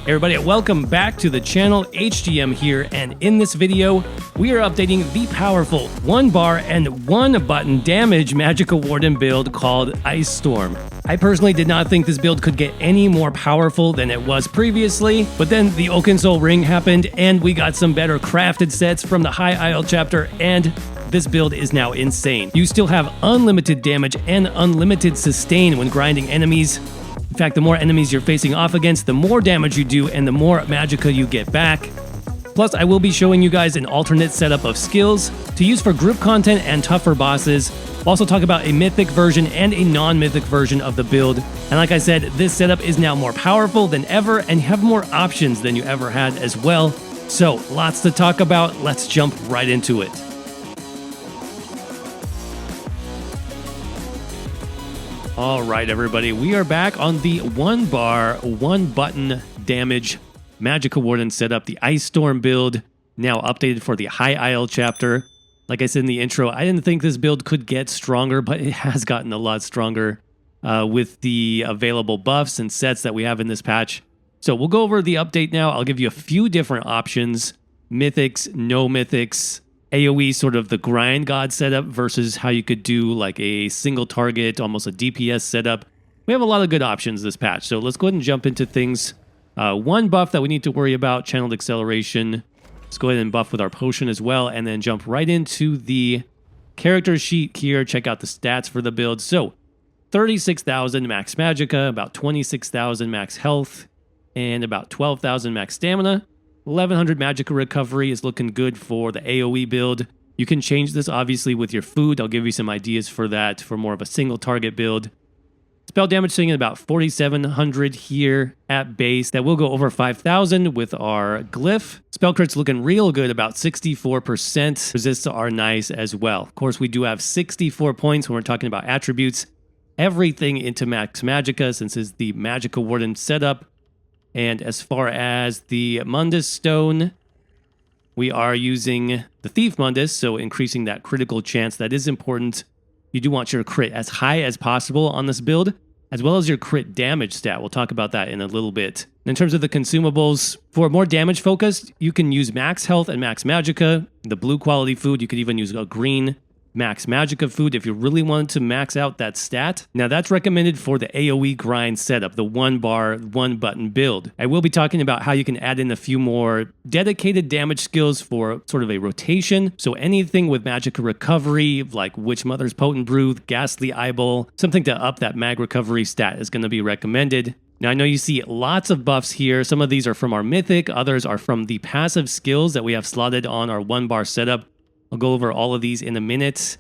Everybody, welcome back to the channel. HGM here, and in this video, we are updating the powerful 1 bar and 1 button damage Magicka Warden build called Ice Storm. I personally did not think this build could get any more powerful than it was previously, but then the Oakensoul Ring happened, and we got some better crafted sets from the High Isle chapter, and this build is now insane. You still have unlimited damage and unlimited sustain when grinding enemies. In fact, the more enemies you're facing off against, the more damage you do and the more Magicka you get back. Plus, I will be showing you guys an alternate setup of skills to use for group content and tougher bosses. We'll also talk about a mythic version and a non-mythic version of the build. And like I said, this setup is now more powerful than ever and you have more options than you ever had as well. So, lots to talk about. Let's jump right into it. Alright everybody, we are back on the 1 bar, 1 button damage Magicka Warden setup, the Ice Storm build, now updated for the High Isle chapter. Like I said in the intro, I didn't think this build could get stronger, but it has gotten a lot stronger with the available buffs and sets that we have in this patch. So we'll go over the update now. I'll give you a few different options, mythics, no mythics, AoE, sort of the grind god setup versus how you could do like a single target, almost a DPS setup. We have a lot of good options this patch, so let's go ahead and jump into things. One buff that we need to worry about, channeled acceleration. Let's go ahead and buff with our potion as well, and then jump right into the character sheet here. Check out the stats for the build. So 36,000 max Magicka, about 26,000 max health, and about 12,000 max stamina. 1100 Magicka recovery is looking good for the AoE build. You can change this obviously with your food. I'll give you some ideas for that for more of a single target build. Spell damage sitting at about 4,700 here at base. That will go over 5,000 with our glyph. Spell crits looking real good, about 64%. Resists are nice as well. Of course, we do have 64 points when we're talking about attributes. Everything into max Magicka since it's the Magicka Warden setup. And as far as the Mundus stone, we are using the Thief Mundus, so increasing that critical chance. That is important. You do want your crit as high as possible on this build, as well as your crit damage stat. We'll talk about that in a little bit. In terms of the consumables, for more damage focused, you can use max health and max Magicka. The blue quality food, you could even use a green max Magicka food if you really wanted to max out that stat. Now that's recommended for the AoE grind setup, the 1 bar, 1 button build. I will be talking about how you can add in a few more dedicated damage skills for sort of a rotation. So anything with Magicka recovery, like Witch Mother's Potent Brew, Ghastly Eyeball, something to up that mag recovery stat is going to be recommended. Now I know you see lots of buffs here. Some of these are from our mythic, others are from the passive skills that we have slotted on our 1 bar setup. I'll go over all of these in a minute.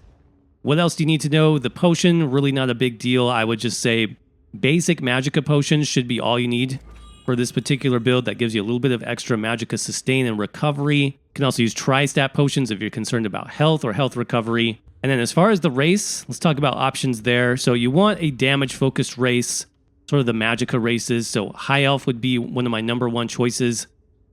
What else do you need to know? The potion, really not a big deal. I would just say basic Magicka potions should be all you need for this particular build. That gives you a little bit of extra Magicka sustain and recovery. You can also use tri-stat potions if you're concerned about health or health recovery. And then as far as the race, let's talk about options there. So you want a damage-focused race, sort of the Magicka races. So High Elf would be one of my #1 choices.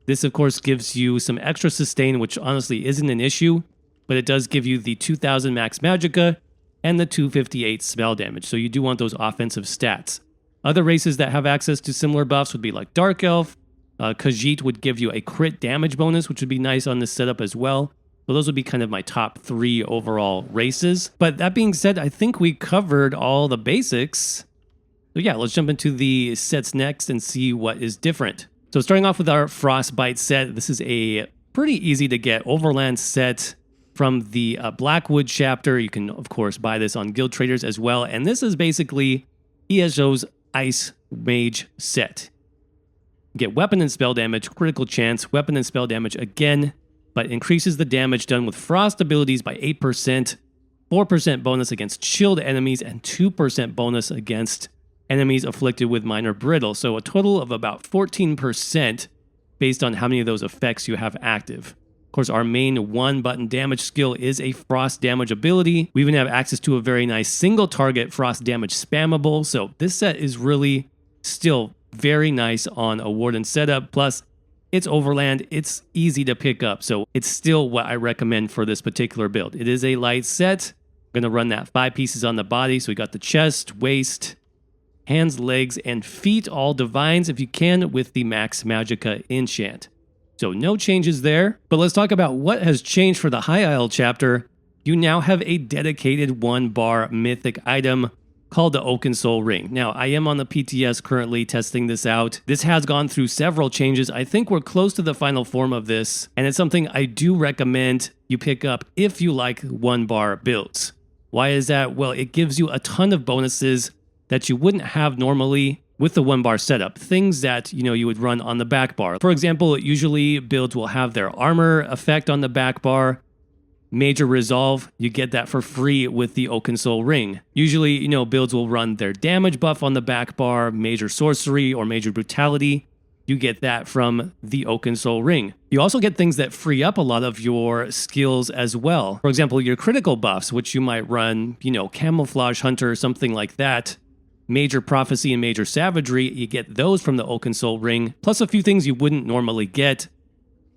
This, of course, gives you some extra sustain, which honestly isn't an issue. But it does give you the 2,000 max Magicka and the 258 spell damage, so you do want those offensive stats. Other races that have access to similar buffs would be like Dark Elf. Khajiit would give you a crit damage bonus, which would be nice on this setup as well. So those would be kind of my top 3 overall races. But that being said, I think we covered all the basics. So yeah, let's jump into the sets next and see what is different. So starting off with our Frostbite set, this is a pretty easy to get overland set from the Blackwood chapter. You can, of course, buy this on Guild Traders as well. And this is basically ESO's Ice Mage set. You get weapon and spell damage, critical chance, weapon and spell damage again, but increases the damage done with frost abilities by 8%, 4% bonus against chilled enemies, and 2% bonus against enemies afflicted with minor brittle. So a total of about 14% based on how many of those effects you have active. Of course, our main 1 button damage skill is a frost damage ability. We even have access to a very nice single target frost damage spammable. So this set is really still very nice on a Warden setup. Plus, it's overland, it's easy to pick up. So it's still what I recommend for this particular build. It is a light set. I'm going to run that 5 pieces on the body. So we got the chest, waist, hands, legs, and feet, all divines if you can with the max Magicka enchant. So no changes there, but let's talk about what has changed for the High Isle chapter. You now have a dedicated 1-bar mythic item called the Oaken Soul Ring. Now, I am on the PTS currently testing this out. This has gone through several changes. I think we're close to the final form of this, and it's something I do recommend you pick up if you like 1-bar builds. Why is that? Well, it gives you a ton of bonuses that you wouldn't have normally with the 1-bar setup. Things that, you would run on the back bar. For example, usually builds will have their armor effect on the back bar. Major resolve, you get that for free with the Oaken Soul Ring. Usually, builds will run their damage buff on the back bar, major sorcery or major brutality. You get that from the Oaken Soul Ring. You also get things that free up a lot of your skills as well. For example, your critical buffs, which you might run, Camouflage Hunter or something like that. Major Prophecy and Major Savagery, you get those from the Oaken Soul Ring, plus a few things you wouldn't normally get.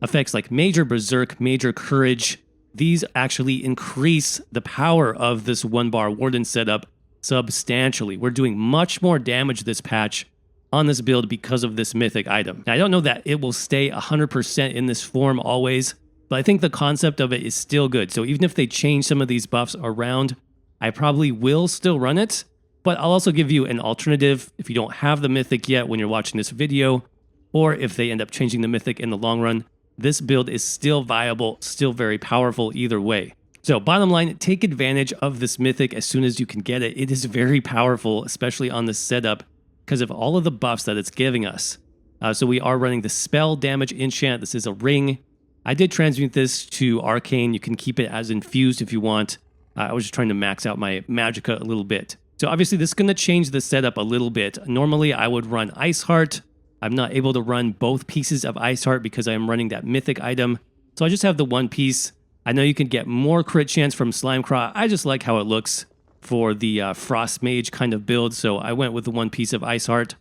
Effects like Major Berserk, Major Courage. These actually increase the power of this 1-bar Warden setup substantially. We're doing much more damage this patch on this build because of this mythic item. Now, I don't know that it will stay 100% in this form always, but I think the concept of it is still good. So even if they change some of these buffs around, I probably will still run it, but I'll also give you an alternative if you don't have the mythic yet when you're watching this video, or if they end up changing the mythic in the long run. This build is still viable, still very powerful either way. So bottom line, take advantage of this mythic as soon as you can get it. It is very powerful, especially on this setup, because of all of the buffs that it's giving us. So we are running the spell damage enchant. This is a ring. I did transmute this to arcane. You can keep it as infused if you want. I was just trying to max out my Magicka a little bit. So obviously this is going to change the setup a little bit. Normally I would run Ice Heart. I'm not able to run both pieces of Ice Heart because I am running that mythic item. So I just have the one piece. I know you can get more crit chance from Slimecraw. I just like how it looks for the Frost Mage kind of build. So I went with the one piece of Ice Heart,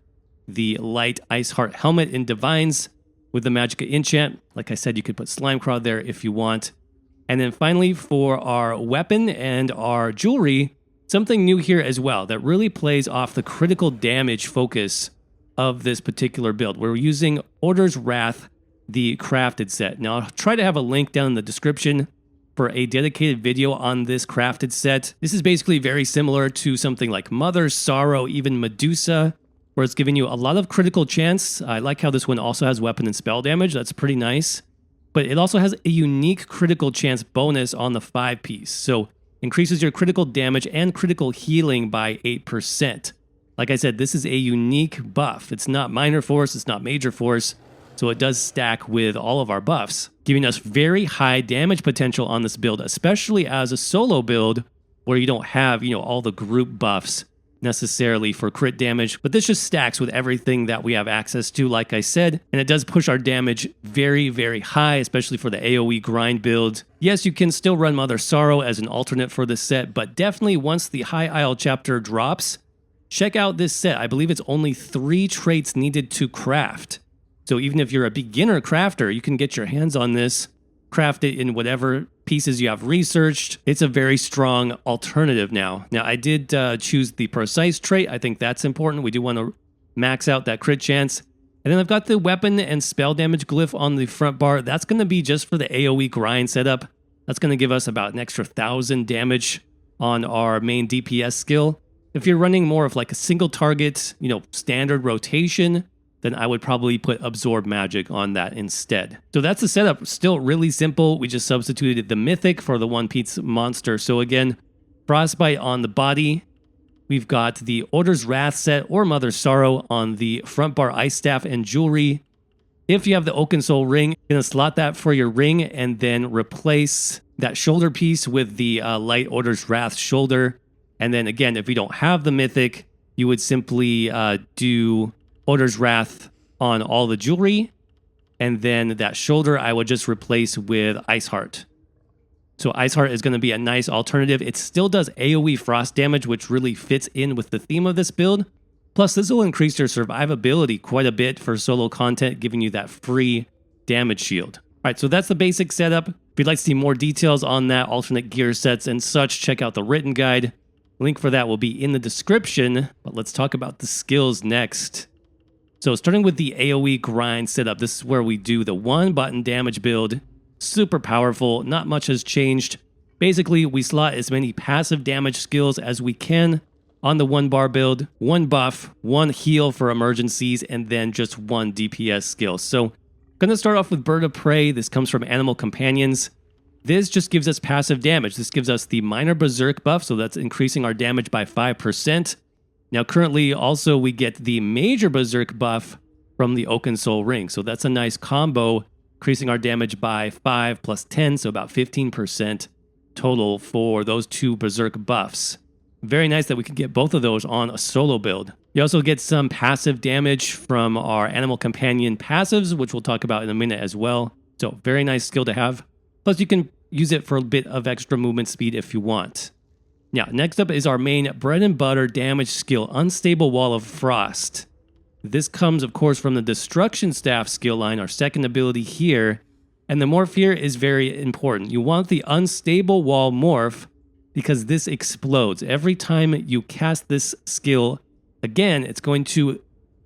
the light Ice Heart helmet in Divines with the Magicka enchant. Like I said, you could put Slimecraw there if you want. And then finally for our weapon and our jewelry, something new here as well that really plays off the critical damage focus of this particular build. We're using Order's Wrath, the crafted set. Now, I'll try to have a link down in the description for a dedicated video on this crafted set. This is basically very similar to something like Mother's Sorrow, even Medusa, where it's giving you a lot of critical chance. I like how this one also has weapon and spell damage. That's pretty nice. But it also has a unique critical chance bonus on the 5-piece. So increases your critical damage and critical healing by 8%. Like I said, this is a unique buff. It's not minor force, it's not major force, so it does stack with all of our buffs, giving us very high damage potential on this build, especially as a solo build where you don't have, all the group buffs necessarily for crit damage. But this just stacks with everything that we have access to, like I said, and it does push our damage very, very high, especially for the AoE grind build. Yes, you can still run Mother's Sorrow as an alternate for this set, but definitely once the High Isle chapter drops, check out this set. I believe it's only 3 traits needed to craft. So even if you're a beginner crafter, you can get your hands on this, craft it in whatever pieces you have researched. It's a very strong alternative now. Now, I did choose the precise trait. I think that's important. We do want to max out that crit chance. And then I've got the weapon and spell damage glyph on the front bar. That's going to be just for the AoE grind setup. That's going to give us about an extra 1,000 damage on our main DPS skill. If you're running more of like a single target, standard rotation, then I would probably put Absorb Magic on that instead. So that's the setup. Still really simple. We just substituted the Mythic for the one-piece monster. So again, Frostbite on the body. We've got the Order's Wrath set or Mother's Sorrow on the front bar Ice Staff and Jewelry. If you have the Oaken Soul Ring, you're going to slot that for your ring and then replace that shoulder piece with the light Order's Wrath shoulder. And then again, if you don't have the Mythic, you would simply do Order's Wrath on all the jewelry. And then that shoulder I would just replace with Ice Heart. So Ice Heart is going to be a nice alternative. It still does AoE frost damage, which really fits in with the theme of this build. Plus, this will increase your survivability quite a bit for solo content, giving you that free damage shield. All right, so that's the basic setup. If you'd like to see more details on that, alternate gear sets and such, check out the written guide. Link for that will be in the description, but let's talk about the skills next. So starting with the AoE grind setup, this is where we do the 1-button damage build. Super powerful, not much has changed. Basically, we slot as many passive damage skills as we can on the 1-bar build. 1 buff, 1 heal for emergencies, and then just 1 DPS skill. So going to start off with Bird of Prey. This comes from Animal Companions. This just gives us passive damage. This gives us the minor berserk buff, so that's increasing our damage by 5%. Now currently also we get the major berserk buff from the Oaken Soul Ring. So that's a nice combo, increasing our damage by 5 plus 10, so about 15% total for those 2 berserk buffs. Very nice that we can get both of those on a solo build. You also get some passive damage from our Animal Companion passives, which we'll talk about in a minute as well. So very nice skill to have. Plus you can use it for a bit of extra movement speed if you want. Now, next up is our main bread and butter damage skill, Unstable Wall of Frost. This comes, of course, from the Destruction Staff skill line, our second ability here. And the morph here is very important. You want the Unstable Wall morph because this explodes. Every time you cast this skill, again, it's going to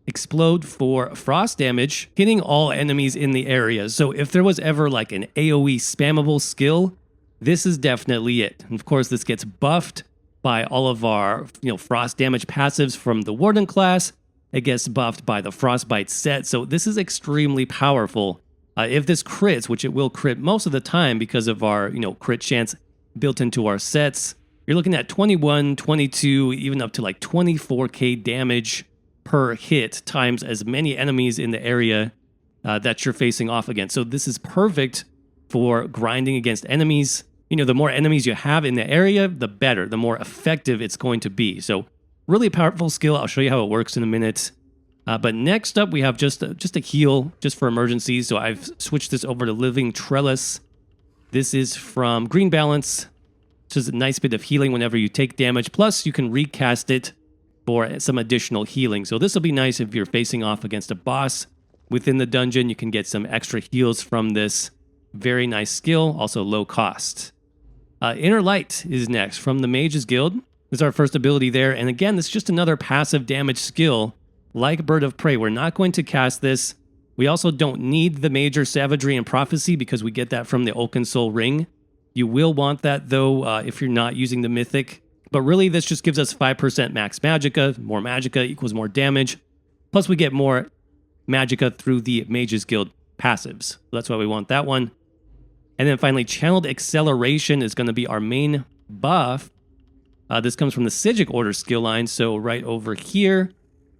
explode for frost damage, hitting all enemies in the area. So if there was ever like an AoE spammable skill, this is definitely it. And of course, this gets buffed by all of our, frost damage passives from the Warden class. It gets buffed by the Frostbite set. So this is extremely powerful. If this crits, which it will crit most of the time because of our, crit chance built into our sets, you're looking at 21, 22, even up to like 24k damage per hit times as many enemies in the area that you're facing off against. So this is perfect for grinding against enemies. The more enemies you have in the area, the better, the more effective it's going to be. So really powerful skill. I'll show you how it works in a minute. But next up, we have just a heal, just for emergencies. So I've switched this over to Living Trellis. This is from Green Balance. Just a nice bit of healing whenever you take damage. Plus, you can recast it for some additional healing. So this will be nice if you're facing off against a boss within the dungeon. You can get some extra heals from this. Very nice skill, also low cost. Inner Light is next from the Mages Guild. This is our first ability there. And again, this is just another passive damage skill like Bird of Prey. We're not going to cast this. We also don't need the Major Savagery and Prophecy because we get that from the Oaken Soul Ring. You will want that though if you're not using the Mythic. But really, this just gives us 5% max Magicka. More Magicka equals more damage. Plus, we get more Magicka through the Mages Guild passives. So that's why we want that one. And then finally, Channeled Acceleration is going to be our main buff. This comes from the Psijic Order skill line. So right over here,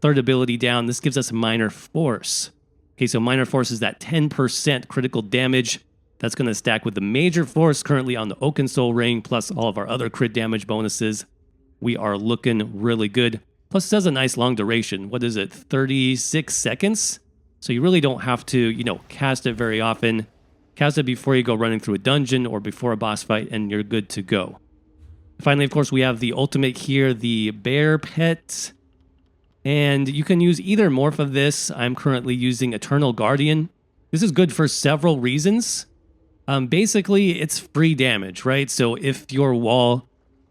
third ability down, this gives us Minor Force. Okay, so Minor Force is that 10% critical damage. That's going to stack with the Major Force currently on the Oaken Soul Ring, plus all of our other crit damage bonuses. We are looking really good. Plus, it has a nice long duration. What is it, 36 seconds? So you really don't have to, cast it very often. Cast it before you go running through a dungeon or before a boss fight, and you're good to go. Finally, of course, we have the ultimate here, the Bear Pet. And you can use either morph of this. I'm currently using Eternal Guardian. This is good for several reasons. Basically, it's free damage, right? So if your wall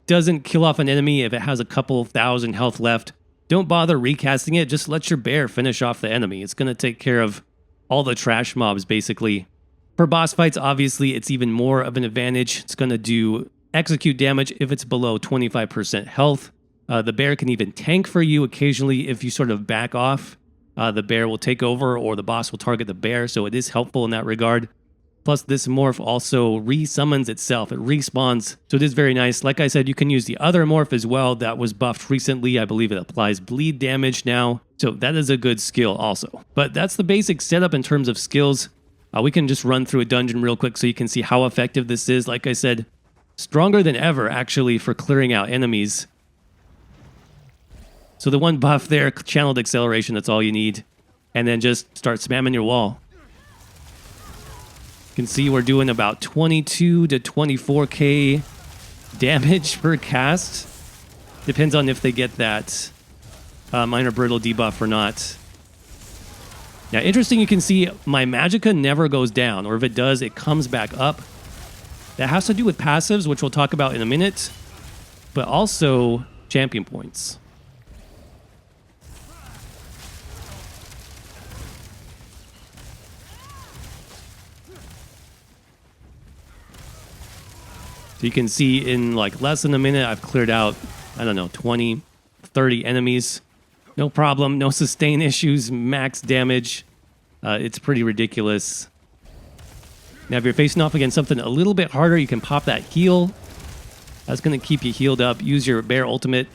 doesn't kill off an enemy, if it has a couple thousand health left, don't bother recasting it. Just let your bear finish off the enemy. It's going to take care of all the trash mobs, basically. For boss fights, obviously, it's even more of an advantage. It's going to do execute damage if it's below 25% health. The bear can even tank for you occasionally if you sort of back off. The bear will take over or the boss will target the bear, so it is helpful in that regard. Plus, this morph also resummons itself. It respawns, so it is very nice. Like I said, you can use the other morph as well that was buffed recently. I believe it applies bleed damage now, so that is a good skill also. But that's the basic setup in terms of skills. We can just run through a dungeon real quick so you can see how effective this is. Like I said, stronger than ever, actually, for clearing out enemies. So the one buff there, Channeled Acceleration, that's all you need. And then just start spamming your wall. You can see we're doing about 22 to 24k damage per cast. Depends on if they get that minor brittle debuff or not. Now, interesting, you can see my Magicka never goes down, or if it does, it comes back up. That has to do with passives, which we'll talk about in a minute. But also, champion points. So you can see in like less than a minute, I've cleared out, I don't know, 20, 30 enemies. No problem, no sustain issues, max damage. It's pretty ridiculous. Now, if you're facing off against something a little bit harder, you can pop that heal. That's going to keep you healed up. Use your bear ultimate.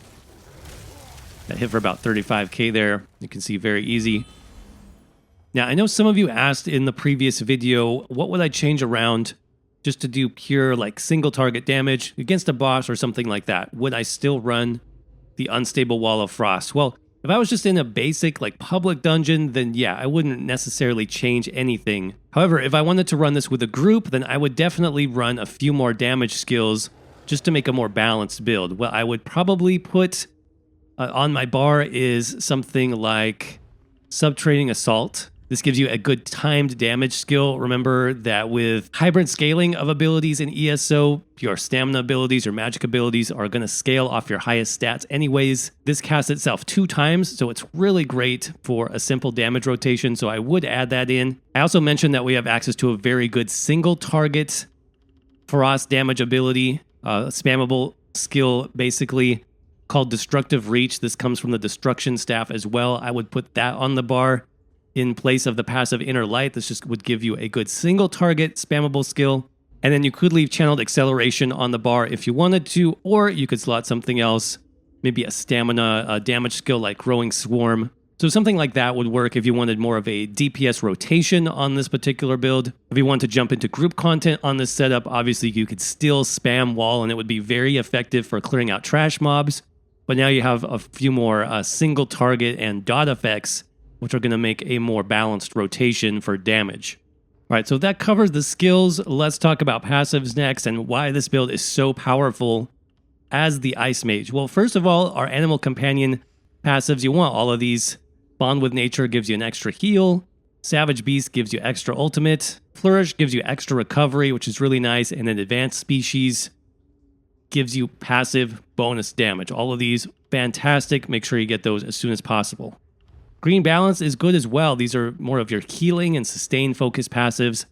That hit for about 35k there. You can see very easy. Now, I know some of you asked in the previous video, what would I change around just to do pure like single target damage against a boss or something like that? Would I still run the unstable wall of frost? Well, if I was just in a basic like public dungeon, then yeah, I wouldn't necessarily change anything. However, if I wanted to run this with a group, then I would definitely run a few more damage skills just to make a more balanced build. What I would probably put on my bar is something like Subtraining Assault. This gives you a good timed damage skill. Remember that with hybrid scaling of abilities in ESO, your stamina abilities or magic abilities are going to scale off your highest stats anyways. This casts itself 2 times, so it's really great for a simple damage rotation, so I would add that in. I also mentioned that we have access to a very good single target frost damage ability, spammable skill basically, called Destructive Reach. This comes from the Destruction Staff as well. I would put that on the bar in place of the passive Inner Light. This just would give you a good single target spammable skill. And then you could leave Channeled Acceleration on the bar if you wanted to, or you could slot something else, maybe a stamina damage skill like Growing Swarm. So something like that would work if you wanted more of a DPS rotation on this particular build. If you want to jump into group content on this setup, obviously you could still spam wall and it would be very effective for clearing out trash mobs. But now you have a few more single target and dot effects, which are going to make a more balanced rotation for damage. All right, so that covers the skills. Let's talk about passives next and why this build is so powerful as the Ice Mage. Well, first of all, our Animal Companion passives, you want all of these. Bond with Nature gives you an extra heal. Savage Beast gives you extra ultimate. Flourish gives you extra recovery, which is really nice. And then Advanced Species gives you passive bonus damage. All of these, fantastic. Make sure you get those as soon as possible. Green Balance is good as well. These are more of your healing and sustain focused passives.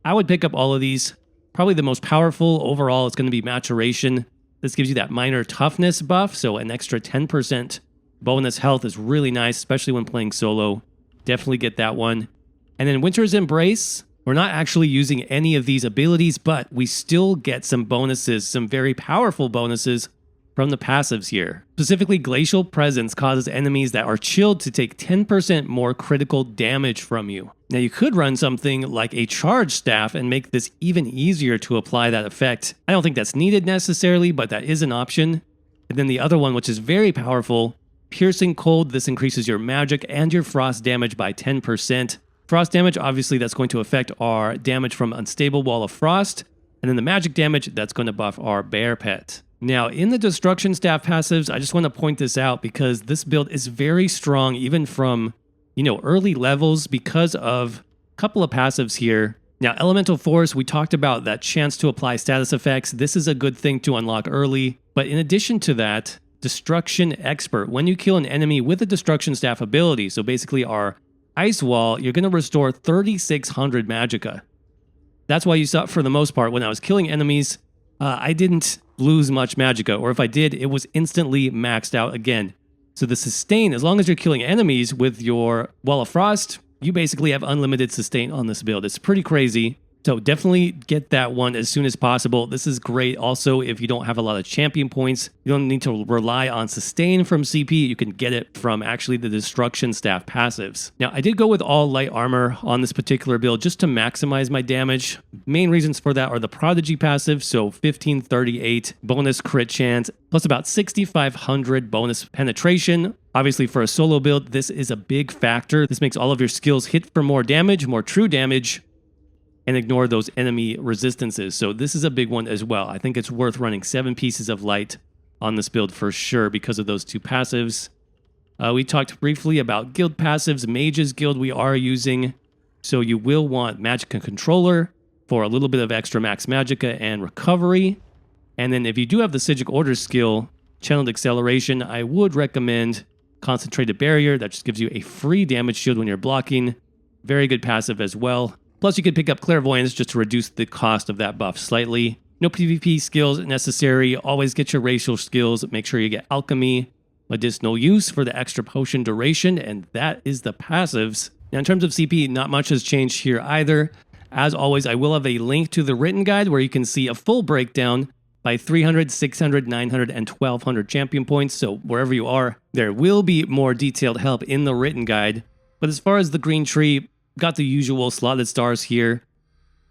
I would pick up all of these. Probably the most powerful overall is going to be Maturation. This gives you that minor toughness buff, so an extra 10% bonus health is really nice, especially when playing solo. Definitely get that one. And then Winter's Embrace. We're not actually using any of these abilities, but we still get some bonuses, some very powerful bonuses from the passives here. Specifically, Glacial Presence causes enemies that are chilled to take 10% more critical damage from you. Now, you could run something like a Charge Staff and make this even easier to apply that effect. I don't think that's needed necessarily, but that is an option. And then the other one, which is very powerful, Piercing Cold. This increases your magic and your frost damage by 10%. Frost damage, obviously, that's going to affect our damage from Unstable Wall of Frost. And then the magic damage, that's going to buff our Bear Pet. Now, in the Destruction Staff passives, I just want to point this out because this build is very strong, even from, early levels because of a couple of passives here. Now, Elemental Force, we talked about that chance to apply status effects. This is a good thing to unlock early. But in addition to that, Destruction Expert. When you kill an enemy with a Destruction Staff ability, so basically our Ice Wall, you're going to restore 3,600 Magicka. That's why you saw, for the most part, when I was killing enemies, I didn't lose much Magicka, or if I did, it was instantly maxed out again. So the sustain, as long as you're killing enemies with your Wall of Frost, you basically have unlimited sustain on this build. It's pretty crazy. So definitely get that one as soon as possible. This is great also if you don't have a lot of champion points. You don't need to rely on sustain from CP. You can get it from actually the Destruction Staff passives. Now, I did go with all light armor on this particular build just to maximize my damage. Main reasons for that are the Prodigy passive, so 1538 bonus crit chance, plus about 6,500 bonus penetration. Obviously, for a solo build, this is a big factor. This makes all of your skills hit for more damage, more true damage, and ignore those enemy resistances. So this is a big one as well. I think it's worth running 7 pieces of light on this build for sure because of those 2 passives. We talked briefly about guild passives. Mage's Guild we are using. So you will want Magicka Controller for a little bit of extra max Magicka and recovery. And then if you do have the Sigic Order skill, Channeled Acceleration, I would recommend Concentrated Barrier. That just gives you a free damage shield when you're blocking. Very good passive as well. Plus, you could pick up Clairvoyance just to reduce the cost of that buff slightly. No PvP skills necessary. Always get your racial skills. Make sure you get Alchemy, Medicinal Use for the extra potion duration, and that is the passives. Now, in terms of CP, not much has changed here either. As always, I will have a link to the written guide where you can see a full breakdown by 300, 600, 900, and 1200 champion points. So wherever you are, there will be more detailed help in the written guide. But as far as the green tree, got the usual slotted stars here.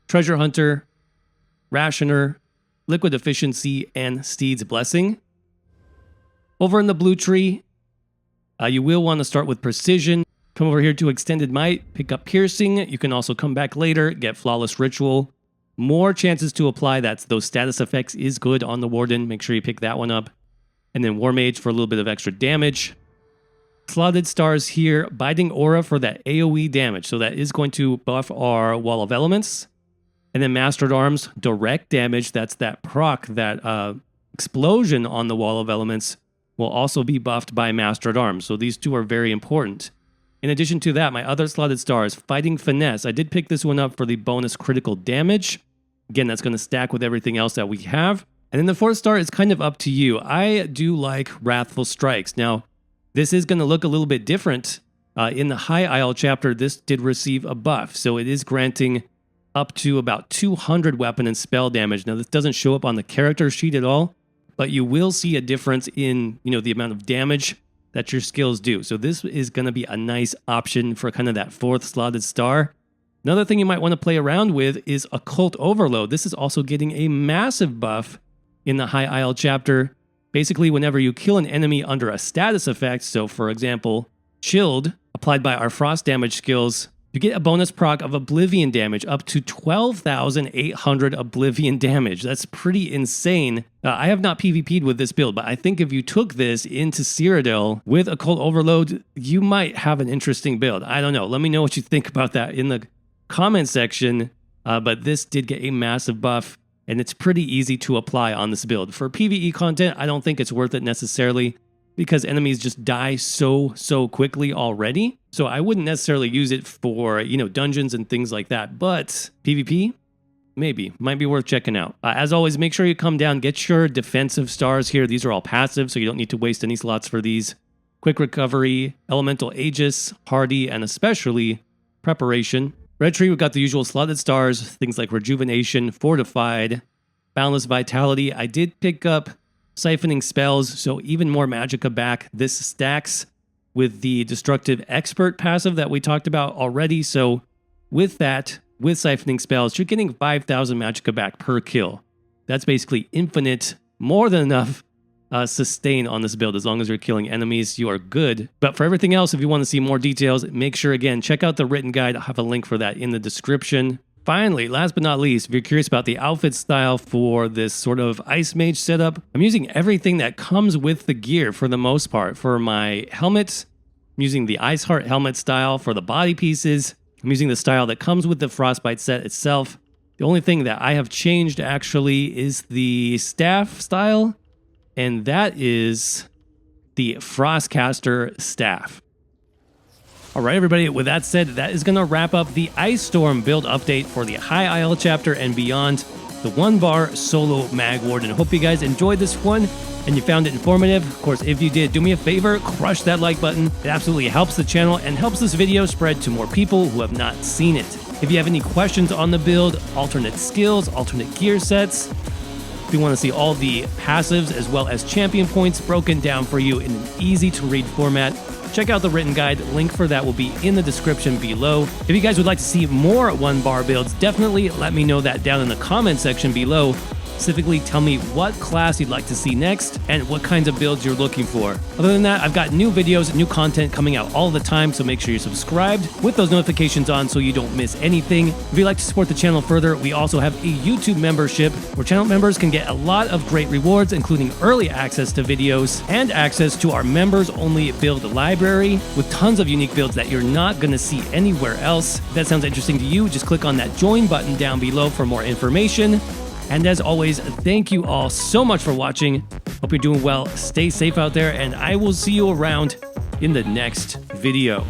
Treasure Hunter, Rationer, Liquid Efficiency, and Steed's Blessing. Over in the blue tree, you will want to start with Precision. Come over here to Extended Might, pick up Piercing. You can also come back later, get Flawless Ritual. More chances to apply those status effects is good on the Warden. Make sure you pick that one up. And then War Mage for a little bit of extra damage. Slotted stars here, Biting Aura for that AoE damage. So that is going to buff our Wall of Elements. And then Mastered Arms, direct damage. That's that proc, that explosion on the Wall of Elements will also be buffed by Mastered Arms. So these two are very important. In addition to that, my other slotted stars, Fighting Finesse. I did pick this one up for the bonus critical damage. Again, that's going to stack with everything else that we have. And then the fourth star is kind of up to you. I do like Wrathful Strikes. Now, this is going to look a little bit different. In the High Isle chapter, this did receive a buff. So it is granting up to about 200 weapon and spell damage. Now, this doesn't show up on the character sheet at all, but you will see a difference in, the amount of damage that your skills do. So this is going to be a nice option for kind of that fourth slotted star. Another thing you might want to play around with is Occult Overload. This is also getting a massive buff in the High Isle chapter. Basically, whenever you kill an enemy under a status effect, so for example, Chilled, applied by our frost damage skills, you get a bonus proc of Oblivion damage, up to 12,800 Oblivion damage. That's pretty insane. I have not PvP'd with this build, but I think if you took this into Cyrodiil with Occult Overload, you might have an interesting build. I don't know. Let me know what you think about that in the comment section. But this did get a massive buff, and it's pretty easy to apply on this build. For PvE content, I don't think it's worth it necessarily, because enemies just die so quickly already. So I wouldn't necessarily use it for, dungeons and things like that. But PvP, maybe. Might be worth checking out. As always, make sure you come down, get your defensive stars here. These are all passive, so you don't need to waste any slots for these. Quick Recovery, Elemental Aegis, Hardy, and especially Preparation. Red Tree, we've got the usual slotted stars, things like Rejuvenation, Fortified, Boundless Vitality. I did pick up Siphoning Spells, so even more Magicka back. This stacks with the Destructive Expert passive that we talked about already. So with that, with Siphoning Spells, you're getting 5,000 Magicka back per kill. That's basically infinite, more than enough sustain on this build. As long as you're killing enemies, you are good. But for everything else, if you want to see more details, make sure, again, check out the written guide. I'll have a link for that in the description. Finally, last but not least, if you're curious about the outfit style for this sort of Ice Mage setup, I'm using everything that comes with the gear for the most part. For my helmet, I'm using the Ice Heart helmet style. For the body pieces, I'm using the style that comes with the Frostbite set itself. The only thing that I have changed actually is the staff style, and that is the Frostcaster staff. All right, everybody, with that said, that is going to wrap up the Ice Storm build update for the High Isle chapter and beyond, the 1-bar solo Mag Warden. I hope you guys enjoyed this one and you found it informative. Of course, if you did, do me a favor, crush that like button. It absolutely helps the channel and helps this video spread to more people who have not seen it. If you have any questions on the build, alternate skills, alternate gear sets, if you want to see all the passives as well as champion points broken down for you in an easy-to-read format, check out the written guide. Link for that will be in the description below. If you guys would like to see more 1-bar builds, definitely let me know that down in the comment section below. Specifically, tell me what class you'd like to see next and what kinds of builds you're looking for. Other than that, I've got new videos, new content coming out all the time, so make sure you're subscribed with those notifications on so you don't miss anything. If you'd like to support the channel further, we also have a YouTube membership where channel members can get a lot of great rewards, including early access to videos and access to our members-only build library with tons of unique builds that you're not going to see anywhere else. If that sounds interesting to you, just click on that join button down below for more information. And as always, thank you all so much for watching. Hope Hope you're doing well. Stay safe out there, and I will see you around in the next video.